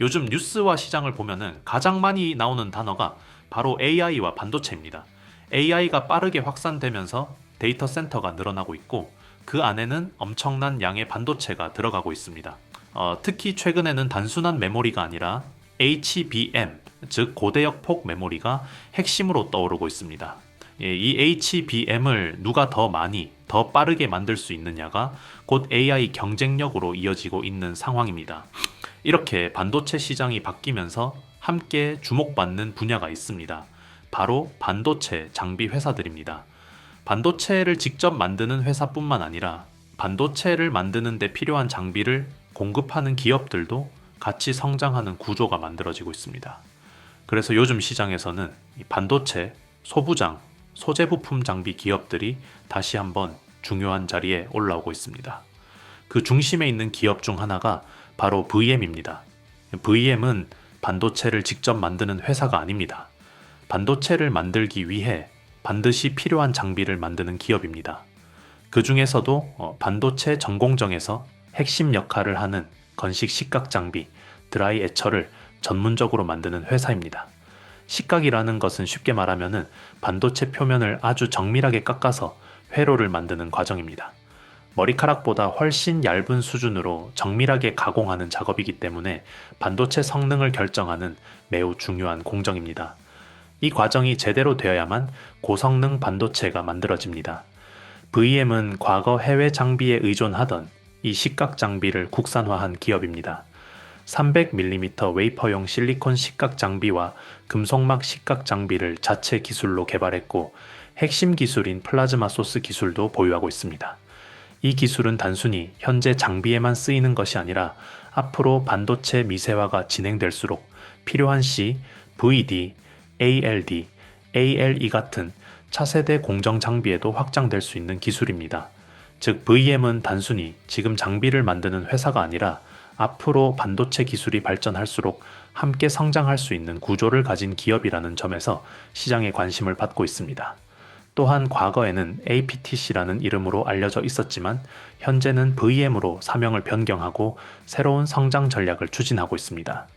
요즘 뉴스와 시장을 보면은 가장 많이 나오는 단어가 바로 AI와 반도체입니다. AI가 빠르게 확산되면서 데이터 센터가 늘어나고 있고 그 안에는 엄청난 양의 반도체가 들어가고 있습니다. 특히 최근에는 단순한 메모리가 아니라 HBM, 즉 고대역 폭 메모리가 핵심으로 떠오르고 있습니다. 이 HBM을 누가 더 많이, 더 빠르게 만들 수 있느냐가 곧 AI 경쟁력으로 이어지고 있는 상황입니다. 이렇게 반도체 시장이 바뀌면서 함께 주목받는 분야가 있습니다. 바로 반도체 장비 회사들입니다. 반도체를 직접 만드는 회사뿐만 아니라 반도체를 만드는 데 필요한 장비를 공급하는 기업들도 같이 성장하는 구조가 만들어지고 있습니다. 그래서 요즘 시장에서는 이 반도체, 소부장, 소재 부품 장비 기업들이 다시 한번 중요한 자리에 올라오고 있습니다. 그 중심에 있는 기업 중 하나가 바로 VM입니다. VM은 반도체를 직접 만드는 회사가 아닙니다. 반도체를 만들기 위해 반드시 필요한 장비를 만드는 기업입니다. 그 중에서도 반도체 전공정에서 핵심 역할을 하는 건식 식각 장비, 드라이 에처를 전문적으로 만드는 회사입니다. 식각이라는 것은 쉽게 말하면은 반도체 표면을 아주 정밀하게 깎아서 회로를 만드는 과정입니다. 머리카락보다 훨씬 얇은 수준으로 정밀하게 가공하는 작업이기 때문에 반도체 성능을 결정하는 매우 중요한 공정입니다. 이 과정이 제대로 되어야만 고성능 반도체가 만들어집니다. VM은 과거 해외 장비에 의존하던 이 식각 장비를 국산화한 기업입니다. 300mm 웨이퍼용 실리콘 식각 장비와 금속막 식각 장비를 자체 기술로 개발했고 핵심 기술인 플라즈마 소스 기술도 보유하고 있습니다. 이 기술은 단순히 현재 장비에만 쓰이는 것이 아니라 앞으로 반도체 미세화가 진행될수록 필요한 시 VD, ALD, ALE 같은 차세대 공정 장비에도 확장될 수 있는 기술입니다. 즉 VM은 단순히 지금 장비를 만드는 회사가 아니라 앞으로 반도체 기술이 발전할수록 함께 성장할 수 있는 구조를 가진 기업이라는 점에서 시장의 관심을 받고 있습니다. 또한 과거에는 APTC라는 이름으로 알려져 있었지만 현재는 VM으로 사명을 변경하고 새로운 성장 전략을 추진하고 있습니다.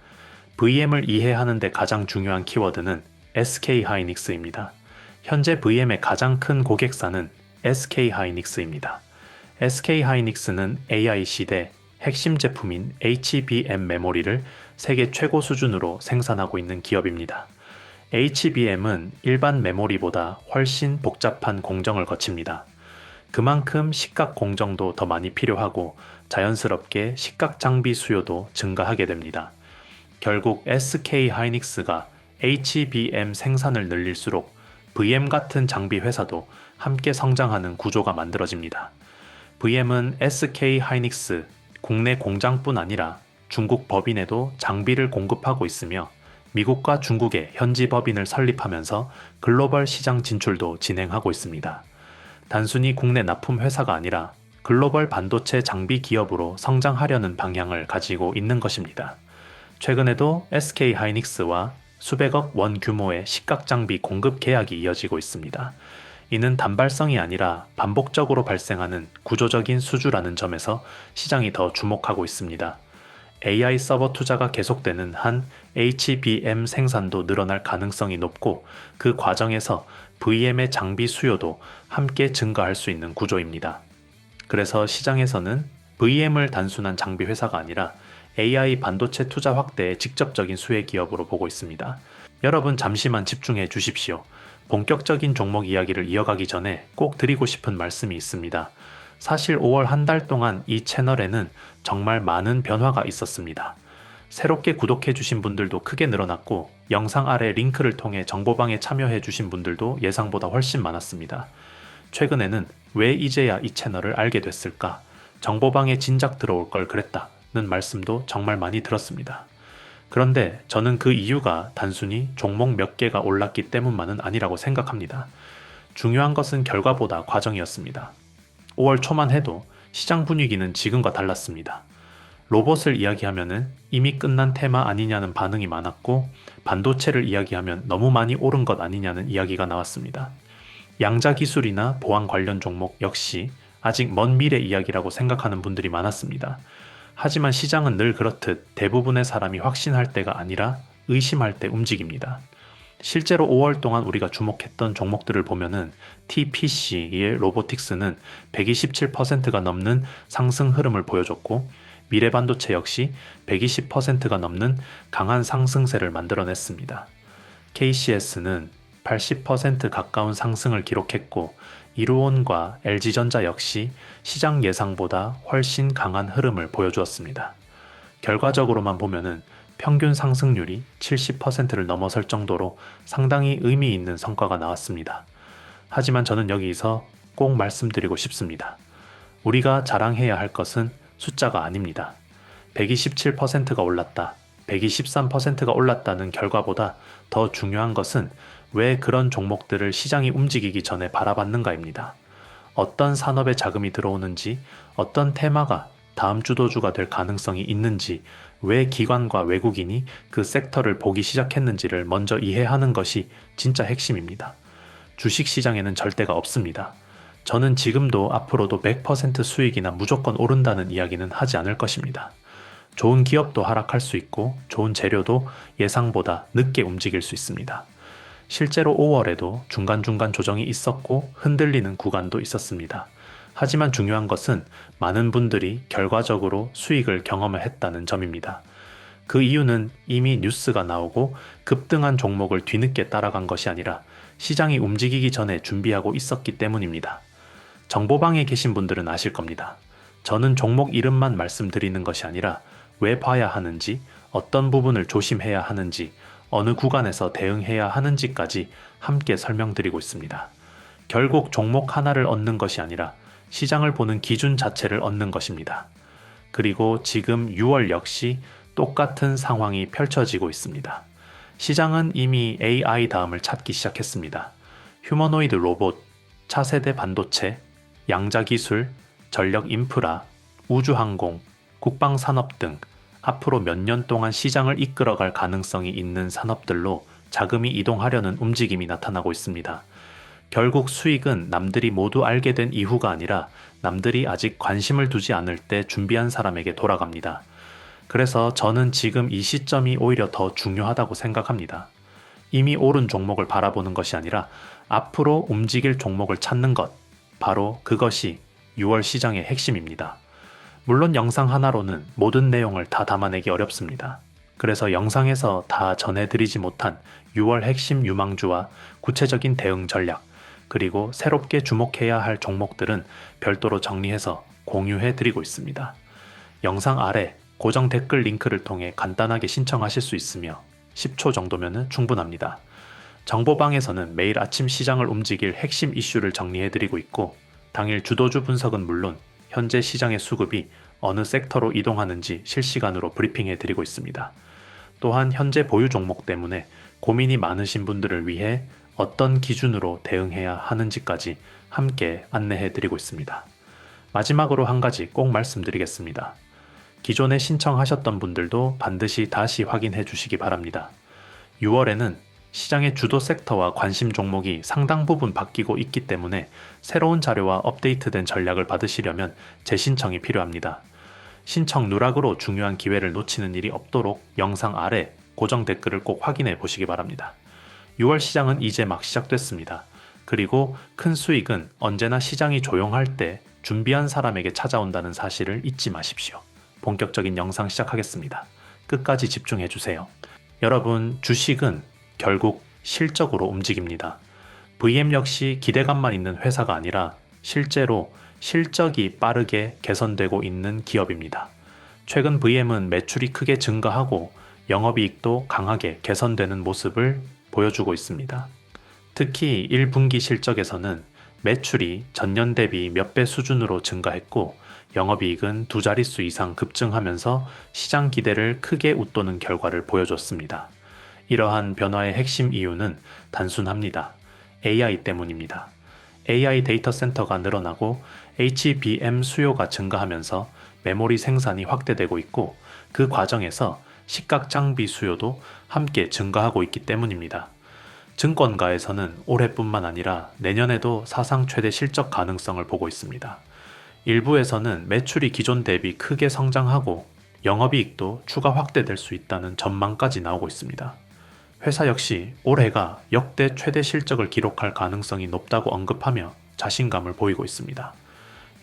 VM을 이해하는 데 가장 중요한 키워드는 SK하이닉스입니다. 현재 VM의 가장 큰 고객사는 SK하이닉스입니다. SK하이닉스는 AI 시대 핵심 제품인 HBM 메모리를 세계 최고 수준으로 생산하고 있는 기업입니다. HBM은 일반 메모리보다 훨씬 복잡한 공정을 거칩니다. 그만큼 식각 공정도 더 많이 필요하고 자연스럽게 식각 장비 수요도 증가하게 됩니다. 결국 SK하이닉스가 HBM 생산을 늘릴수록 VM 같은 장비 회사도 함께 성장하는 구조가 만들어집니다. VM은 SK하이닉스 국내 공장뿐 아니라 중국 법인에도 장비를 공급하고 있으며 미국과 중국의 현지 법인을 설립하면서 글로벌 시장 진출도 진행하고 있습니다. 단순히 국내 납품 회사가 아니라 글로벌 반도체 장비 기업으로 성장하려는 방향을 가지고 있는 것입니다. 최근에도 SK하이닉스와 수백억 원 규모의 식각 장비 공급 계약이 이어지고 있습니다. 이는 단발성이 아니라 반복적으로 발생하는 구조적인 수주라는 점에서 시장이 더 주목하고 있습니다. AI 서버 투자가 계속되는 한 HBM 생산도 늘어날 가능성이 높고 그 과정에서 VM의 장비 수요도 함께 증가할 수 있는 구조입니다. 그래서 시장에서는 VM을 단순한 장비 회사가 아니라 AI 반도체 투자 확대의 직접적인 수혜 기업으로 보고 있습니다. 여러분 잠시만 집중해 주십시오. 본격적인 종목 이야기를 이어가기 전에 꼭 드리고 싶은 말씀이 있습니다. 사실 5월 한 달 동안 이 채널에는 정말 많은 변화가 있었습니다. 새롭게 구독해 주신 분들도 크게 늘어났고 영상 아래 링크를 통해 정보방에 참여해 주신 분들도 예상보다 훨씬 많았습니다. 최근에는 왜 이제야 이 채널을 알게 됐을까? 정보방에 진작 들어올 걸 그랬다는 말씀도 정말 많이 들었습니다. 그런데 저는 그 이유가 단순히 종목 몇 개가 올랐기 때문만은 아니라고 생각합니다. 중요한 것은 결과보다 과정이었습니다. 5월 초만 해도 시장 분위기는 지금과 달랐습니다. 로봇을 이야기하면 이미 끝난 테마 아니냐는 반응이 많았고 반도체를 이야기하면 너무 많이 오른 것 아니냐는 이야기가 나왔습니다. 양자 기술이나 보안 관련 종목 역시 아직 먼 미래 이야기라고 생각하는 분들이 많았습니다. 하지만 시장은 늘 그렇듯 대부분의 사람이 확신할 때가 아니라 의심할 때 움직입니다. 실제로 5월 동안 우리가 주목했던 종목들을 보면은 TPC의 로보틱스는 127%가 넘는 상승 흐름을 보여줬고, 미래반도체 역시 120%가 넘는 강한 상승세를 만들어냈습니다. KCS는 80% 가까운 상승을 기록했고, 이루온과 LG전자 역시 시장 예상보다 훨씬 강한 흐름을 보여주었습니다. 결과적으로만 보면은 평균 상승률이 70%를 넘어설 정도로 상당히 의미 있는 성과가 나왔습니다. 하지만 저는 여기서 꼭 말씀드리고 싶습니다. 우리가 자랑해야 할 것은 숫자가 아닙니다. 127%가 올랐다, 123%가 올랐다는 결과보다 더 중요한 것은 왜 그런 종목들을 시장이 움직이기 전에 바라봤는가입니다. 어떤 산업에 자금이 들어오는지, 어떤 테마가 다음 주도주가 될 가능성이 있는지, 왜 기관과 외국인이 그 섹터를 보기 시작했는지를 먼저 이해하는 것이 진짜 핵심입니다. 주식시장에는 절대가 없습니다. 저는 지금도 앞으로도 100% 수익이나 무조건 오른다는 이야기는 하지 않을 것입니다. 좋은 기업도 하락할 수 있고 좋은 재료도 예상보다 늦게 움직일 수 있습니다. 실제로 5월에도 중간중간 조정이 있었고 흔들리는 구간도 있었습니다. 하지만 중요한 것은 많은 분들이 결과적으로 수익을 경험했다는 점입니다. 그 이유는 이미 뉴스가 나오고 급등한 종목을 뒤늦게 따라간 것이 아니라 시장이 움직이기 전에 준비하고 있었기 때문입니다. 정보방에 계신 분들은 아실 겁니다. 저는 종목 이름만 말씀드리는 것이 아니라 왜 봐야 하는지, 어떤 부분을 조심해야 하는지, 어느 구간에서 대응해야 하는지까지 함께 설명드리고 있습니다. 결국 종목 하나를 얻는 것이 아니라 시장을 보는 기준 자체를 얻는 것입니다. 그리고 지금 6월 역시 똑같은 상황이 펼쳐지고 있습니다. 시장은 이미 AI 다음을 찾기 시작했습니다. 휴머노이드 로봇, 차세대 반도체, 양자기술, 전력 인프라, 우주항공, 국방산업 등 앞으로 몇 년 동안 시장을 이끌어갈 가능성이 있는 산업들로 자금이 이동하려는 움직임이 나타나고 있습니다. 결국 수익은 남들이 모두 알게 된 이후가 아니라 남들이 아직 관심을 두지 않을 때 준비한 사람에게 돌아갑니다. 그래서 저는 지금 이 시점이 오히려 더 중요하다고 생각합니다. 이미 오른 종목을 바라보는 것이 아니라 앞으로 움직일 종목을 찾는 것, 바로 그것이 6월 시장의 핵심입니다. 물론 영상 하나로는 모든 내용을 다 담아내기 어렵습니다. 그래서 영상에서 다 전해드리지 못한 6월 핵심 유망주와 구체적인 대응 전략, 그리고 새롭게 주목해야 할 종목들은 별도로 정리해서 공유해드리고 있습니다. 영상 아래 고정 댓글 링크를 통해 간단하게 신청하실 수 있으며 10초 정도면 충분합니다. 정보방에서는 매일 아침 시장을 움직일 핵심 이슈를 정리해드리고 있고, 당일 주도주 분석은 물론 현재 시장의 수급이 어느 섹터로 이동하는지 실시간으로 브리핑해드리고 있습니다. 또한 현재 보유 종목 때문에 고민이 많으신 분들을 위해 어떤 기준으로 대응해야 하는지까지 함께 안내해드리고 있습니다. 마지막으로 한 가지 꼭 말씀드리겠습니다. 기존에 신청하셨던 분들도 반드시 다시 확인해 주시기 바랍니다. 6월에는 시장의 주도 섹터와 관심 종목이 상당 부분 바뀌고 있기 때문에 새로운 자료와 업데이트된 전략을 받으시려면 재신청이 필요합니다. 신청 누락으로 중요한 기회를 놓치는 일이 없도록 영상 아래 고정 댓글을 꼭 확인해 보시기 바랍니다. 6월 시장은 이제 막 시작됐습니다. 그리고 큰 수익은 언제나 시장이 조용할 때 준비한 사람에게 찾아온다는 사실을 잊지 마십시오. 본격적인 영상 시작하겠습니다. 끝까지 집중해 주세요. 여러분, 주식은 결국 실적으로 움직입니다. VM 역시 기대감만 있는 회사가 아니라 실제로 실적이 빠르게 개선되고 있는 기업입니다. 최근 VM은 매출이 크게 증가하고 영업이익도 강하게 개선되는 모습을 보여주고 있습니다. 특히 1분기 실적에서는 매출이 전년 대비 몇 배 수준으로 증가했고 영업이익은 두 자릿수 이상 급증하면서 시장 기대를 크게 웃도는 결과를 보여줬습니다. 이러한 변화의 핵심 이유는 단순합니다. AI 때문입니다. AI 데이터 센터가 늘어나고 HBM 수요가 증가하면서 메모리 생산이 확대되고 있고, 그 과정에서 시각 장비 수요도 함께 증가하고 있기 때문입니다. 증권가에서는 올해뿐만 아니라 내년에도 사상 최대 실적 가능성을 보고 있습니다. 일부에서는 매출이 기존 대비 크게 성장하고 영업이익도 추가 확대될 수 있다는 전망까지 나오고 있습니다. 회사 역시 올해가 역대 최대 실적을 기록할 가능성이 높다고 언급하며 자신감을 보이고 있습니다.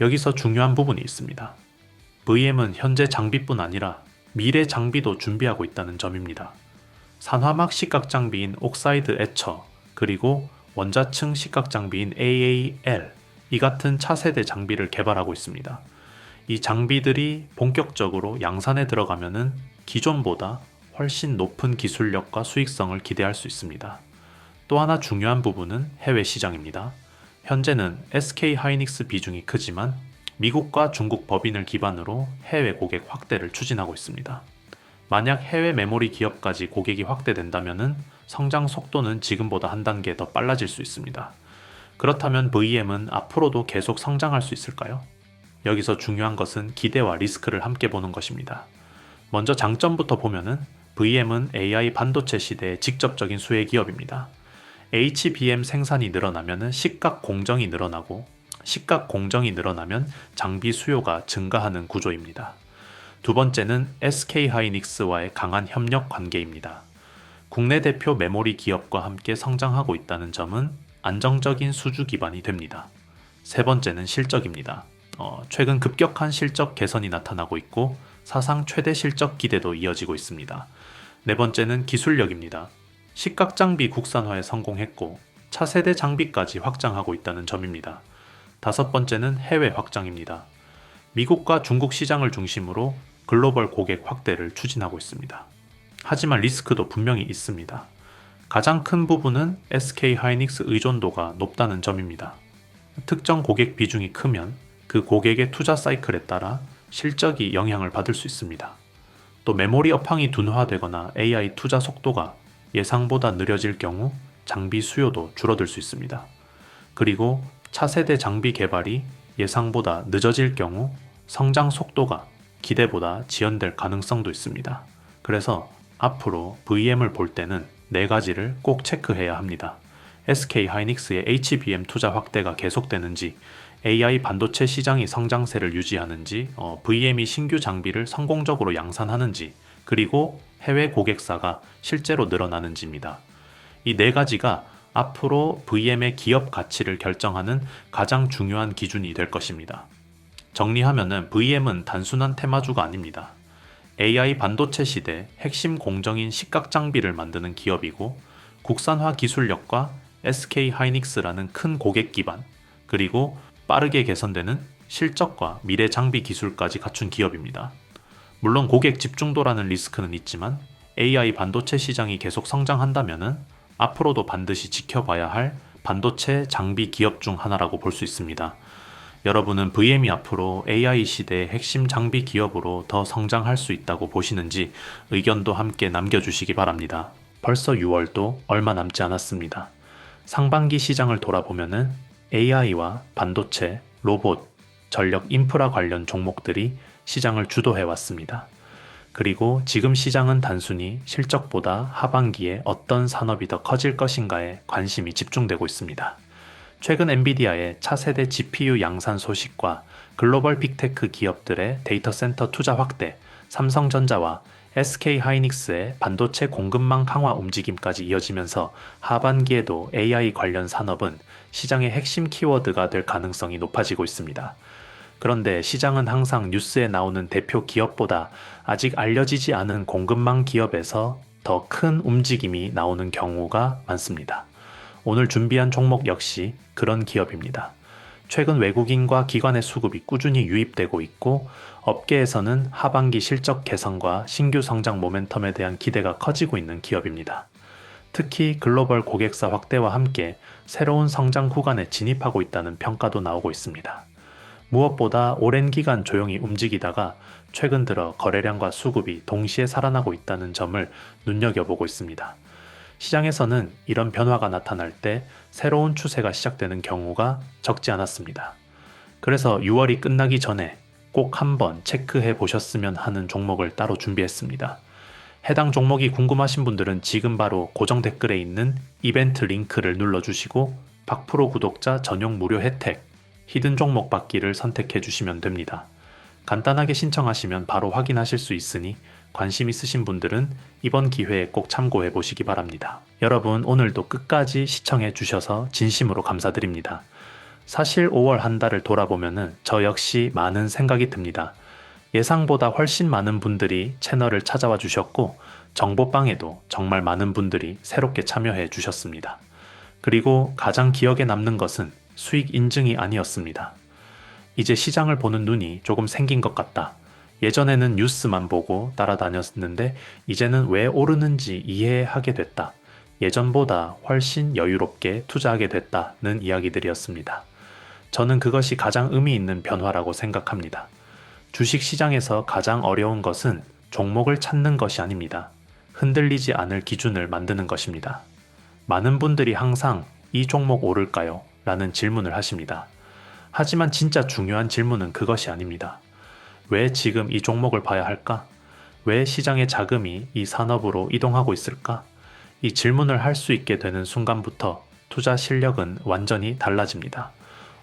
여기서 중요한 부분이 있습니다. VM은 현재 장비뿐 아니라 미래 장비도 준비하고 있다는 점입니다. 산화막 식각 장비인 옥사이드 에처, 그리고 원자층 식각 장비인 AAL, 이 같은 차세대 장비를 개발하고 있습니다. 이 장비들이 본격적으로 양산에 들어가면은 기존보다 훨씬 높은 기술력과 수익성을 기대할 수 있습니다. 또 하나 중요한 부분은 해외 시장입니다. 현재는 SK 하이닉스 비중이 크지만 미국과 중국 법인을 기반으로 해외 고객 확대를 추진하고 있습니다. 만약 해외 메모리 기업까지 고객이 확대된다면 성장 속도는 지금보다 한 단계 더 빨라질 수 있습니다. 그렇다면 VM은 앞으로도 계속 성장할 수 있을까요? 여기서 중요한 것은 기대와 리스크를 함께 보는 것입니다. 먼저 장점부터 보면은 VM은 AI 반도체 시대의 직접적인 수혜 기업입니다. HBM 생산이 늘어나면 식각 공정이 늘어나고 식각 공정이 늘어나면 장비 수요가 증가하는 구조입니다. 두 번째는 SK 하이닉스와의 강한 협력 관계입니다. 국내 대표 메모리 기업과 함께 성장하고 있다는 점은 안정적인 수주 기반이 됩니다. 세 번째는 실적입니다. 최근 급격한 실적 개선이 나타나고 있고 사상 최대 실적 기대도 이어지고 있습니다. 네 번째는 기술력입니다. 식각 장비 국산화에 성공했고 차세대 장비까지 확장하고 있다는 점입니다. 다섯 번째는 해외 확장입니다. 미국과 중국 시장을 중심으로 글로벌 고객 확대를 추진하고 있습니다. 하지만 리스크도 분명히 있습니다. 가장 큰 부분은 SK 하이닉스 의존도가 높다는 점입니다. 특정 고객 비중이 크면 그 고객의 투자 사이클에 따라 실적이 영향을 받을 수 있습니다. 또 메모리 업황이 둔화되거나 AI 투자 속도가 예상보다 느려질 경우 장비 수요도 줄어들 수 있습니다. 그리고 차세대 장비 개발이 예상보다 늦어질 경우 성장 속도가 기대보다 지연될 가능성도 있습니다. 그래서 앞으로 VM을 볼 때는 네 가지를 꼭 체크해야 합니다. SK 하이닉스의 HBM 투자 확대가 계속되는지, AI 반도체 시장이 성장세를 유지하는지, VM이 신규 장비를 성공적으로 양산하는지, 그리고 해외 고객사가 실제로 늘어나는지입니다. 이 네 가지가 앞으로 VM의 기업 가치를 결정하는 가장 중요한 기준이 될 것입니다. 정리하면은 VM은 단순한 테마주가 아닙니다. AI 반도체 시대 핵심 공정인 식각 장비를 만드는 기업이고 국산화 기술력과 SK 하이닉스라는 큰 고객 기반, 그리고 빠르게 개선되는 실적과 미래 장비 기술까지 갖춘 기업입니다. 물론 고객 집중도라는 리스크는 있지만 AI 반도체 시장이 계속 성장한다면은 앞으로도 반드시 지켜봐야 할 반도체 장비 기업 중 하나라고 볼 수 있습니다. 여러분은 VM이 앞으로 AI 시대의 핵심 장비 기업으로 더 성장할 수 있다고 보시는지 의견도 함께 남겨주시기 바랍니다. 벌써 6월도 얼마 남지 않았습니다. 상반기 시장을 돌아보면은 AI와 반도체, 로봇, 전력 인프라 관련 종목들이 시장을 주도해 왔습니다. 그리고 지금 시장은 단순히 실적보다 하반기에 어떤 산업이 더 커질 것인가에 관심이 집중되고 있습니다. 최근 엔비디아의 차세대 GPU 양산 소식과 글로벌 빅테크 기업들의 데이터 센터 투자 확대, 삼성전자와 SK 하이닉스의 반도체 공급망 강화 움직임까지 이어지면서 하반기에도 AI 관련 산업은 시장의 핵심 키워드가 될 가능성이 높아지고 있습니다. 그런데 시장은 항상 뉴스에 나오는 대표 기업보다 아직 알려지지 않은 공급망 기업에서 더 큰 움직임이 나오는 경우가 많습니다. 오늘 준비한 종목 역시 그런 기업입니다. 최근 외국인과 기관의 수급이 꾸준히 유입되고 있고 업계에서는 하반기 실적 개선과 신규 성장 모멘텀에 대한 기대가 커지고 있는 기업입니다. 특히 글로벌 고객사 확대와 함께 새로운 성장 구간에 진입하고 있다는 평가도 나오고 있습니다. 무엇보다 오랜 기간 조용히 움직이다가 최근 들어 거래량과 수급이 동시에 살아나고 있다는 점을 눈여겨보고 있습니다. 시장에서는 이런 변화가 나타날 때 새로운 추세가 시작되는 경우가 적지 않았습니다. 그래서 6월이 끝나기 전에 꼭 한번 체크해 보셨으면 하는 종목을 따로 준비했습니다. 해당 종목이 궁금하신 분들은 지금 바로 고정 댓글에 있는 이벤트 링크를 눌러주시고 박프로 구독자 전용 무료 혜택, 히든 종목 받기를 선택해 주시면 됩니다. 간단하게 신청하시면 바로 확인하실 수 있으니 관심 있으신 분들은 이번 기회에 꼭 참고해 보시기 바랍니다. 여러분 오늘도 끝까지 시청해 주셔서 진심으로 감사드립니다. 사실 5월 한 달을 돌아보면은 저 역시 많은 생각이 듭니다. 예상보다 훨씬 많은 분들이 채널을 찾아와 주셨고 정보방에도 정말 많은 분들이 새롭게 참여해 주셨습니다. 그리고 가장 기억에 남는 것은 수익 인증이 아니었습니다. 이제 시장을 보는 눈이 조금 생긴 것 같다. 예전에는 뉴스만 보고 따라다녔는데 이제는 왜 오르는지 이해하게 됐다. 예전보다 훨씬 여유롭게 투자하게 됐다는 이야기들이었습니다. 저는 그것이 가장 의미 있는 변화라고 생각합니다. 주식 시장에서 가장 어려운 것은 종목을 찾는 것이 아닙니다. 흔들리지 않을 기준을 만드는 것입니다. 많은 분들이 항상 이 종목 오를까요? 라는 질문을 하십니다. 하지만 진짜 중요한 질문은 그것이 아닙니다. 왜 지금 이 종목을 봐야 할까? 왜 시장의 자금이 이 산업으로 이동하고 있을까? 이 질문을 할 수 있게 되는 순간부터 투자 실력은 완전히 달라집니다.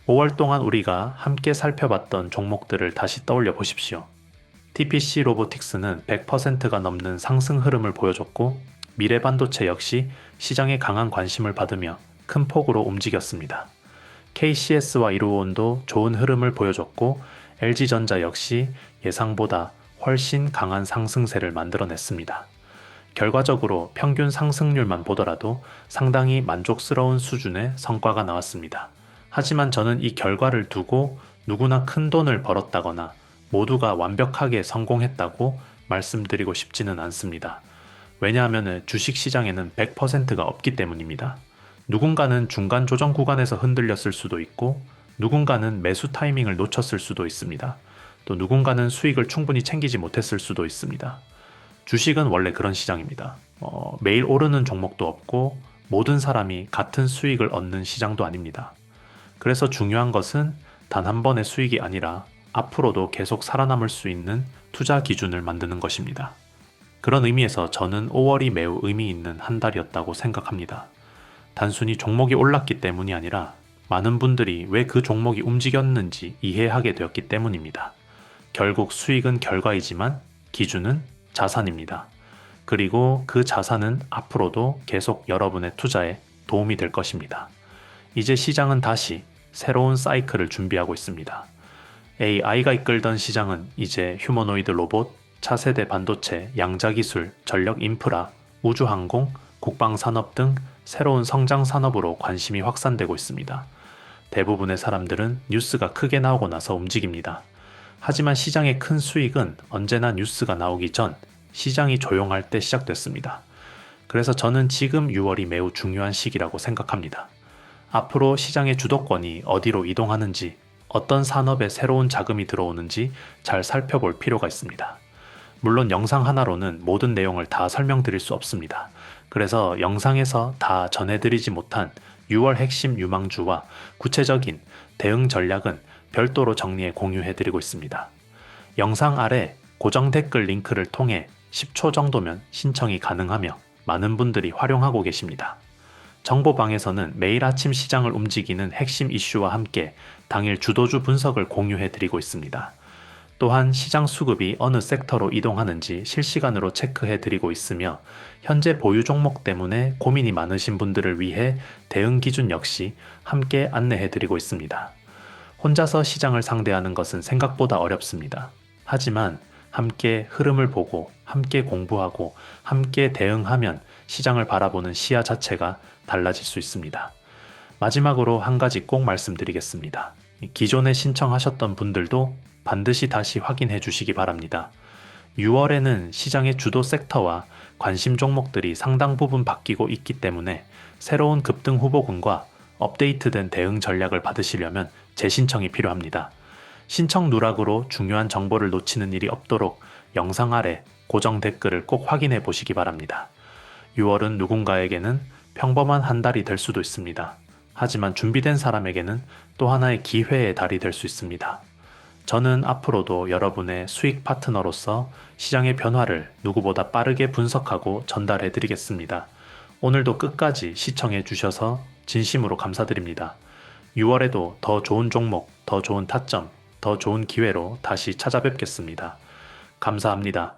5월 동안 우리가 함께 살펴봤던 종목들을 다시 떠올려 보십시오. TPC 로보틱스는 100%가 넘는 상승 흐름을 보여줬고 미래반도체 역시 시장에 강한 관심을 받으며 큰 폭으로 움직였습니다. KCS와 이루온도 좋은 흐름을 보여줬고 LG전자 역시 예상보다 훨씬 강한 상승세를 만들어냈습니다. 결과적으로 평균 상승률만 보더라도 상당히 만족스러운 수준의 성과가 나왔습니다. 하지만 저는 이 결과를 두고 누구나 큰 돈을 벌었다거나 모두가 완벽하게 성공했다고 말씀드리고 싶지는 않습니다. 왜냐하면 주식시장에는 100%가 없기 때문입니다. 누군가는 중간 조정 구간에서 흔들렸을 수도 있고 누군가는 매수 타이밍을 놓쳤을 수도 있습니다. 또 누군가는 수익을 충분히 챙기지 못했을 수도 있습니다. 주식은 원래 그런 시장입니다. 매일 오르는 종목도 없고 모든 사람이 같은 수익을 얻는 시장도 아닙니다. 그래서 중요한 것은 단 한 번의 수익이 아니라 앞으로도 계속 살아남을 수 있는 투자 기준을 만드는 것입니다. 그런 의미에서 저는 5월이 매우 의미 있는 한 달이었다고 생각합니다. 단순히 종목이 올랐기 때문이 아니라 많은 분들이 왜 그 종목이 움직였는지 이해하게 되었기 때문입니다. 결국 수익은 결과이지만 기준은 자산입니다. 그리고 그 자산은 앞으로도 계속 여러분의 투자에 도움이 될 것입니다. 이제 시장은 다시 새로운 사이클을 준비하고 있습니다. AI가 이끌던 시장은 이제 휴머노이드 로봇, 차세대 반도체, 양자기술, 전력 인프라, 우주항공, 국방산업 등 새로운 성장 산업으로 관심이 확산되고 있습니다. 대부분의 사람들은 뉴스가 크게 나오고 나서 움직입니다. 하지만 시장의 큰 수익은 언제나 뉴스가 나오기 전 시장이 조용할 때 시작됐습니다. 그래서 저는 지금 6월이 매우 중요한 시기라고 생각합니다. 앞으로 시장의 주도권이 어디로 이동하는지, 어떤 산업에 새로운 자금이 들어오는지 잘 살펴볼 필요가 있습니다. 물론 영상 하나로는 모든 내용을 다 설명드릴 수 없습니다. 그래서 영상에서 다 전해드리지 못한 6월 핵심 유망주와 구체적인 대응 전략은 별도로 정리해 공유해드리고 있습니다. 영상 아래 고정 댓글 링크를 통해 10초 정도면 신청이 가능하며 많은 분들이 활용하고 계십니다. 정보방에서는 매일 아침 시장을 움직이는 핵심 이슈와 함께 당일 주도주 분석을 공유해드리고 있습니다. 또한 시장 수급이 어느 섹터로 이동하는지 실시간으로 체크해드리고 있으며 현재 보유 종목 때문에 고민이 많으신 분들을 위해 대응 기준 역시 함께 안내해드리고 있습니다. 혼자서 시장을 상대하는 것은 생각보다 어렵습니다. 하지만 함께 흐름을 보고 함께 공부하고 함께 대응하면 시장을 바라보는 시야 자체가 달라질 수 있습니다. 마지막으로 한 가지 꼭 말씀드리겠습니다. 기존에 신청하셨던 분들도 반드시 다시 확인해 주시기 바랍니다. 6월에는 시장의 주도 섹터와 관심 종목들이 상당 부분 바뀌고 있기 때문에 새로운 급등 후보군과 업데이트된 대응 전략을 받으시려면 재신청이 필요합니다. 신청 누락으로 중요한 정보를 놓치는 일이 없도록 영상 아래 고정 댓글을 꼭 확인해 보시기 바랍니다. 6월은 누군가에게는 평범한 한 달이 될 수도 있습니다. 하지만 준비된 사람에게는 또 하나의 기회의 달이 될 수 있습니다. 저는 앞으로도 여러분의 수익 파트너로서 시장의 변화를 누구보다 빠르게 분석하고 전달해 드리겠습니다. 오늘도 끝까지 시청해 주셔서 진심으로 감사드립니다. 6월에도 더 좋은 종목, 더 좋은 타점, 더 좋은 기회로 다시 찾아뵙겠습니다. 감사합니다.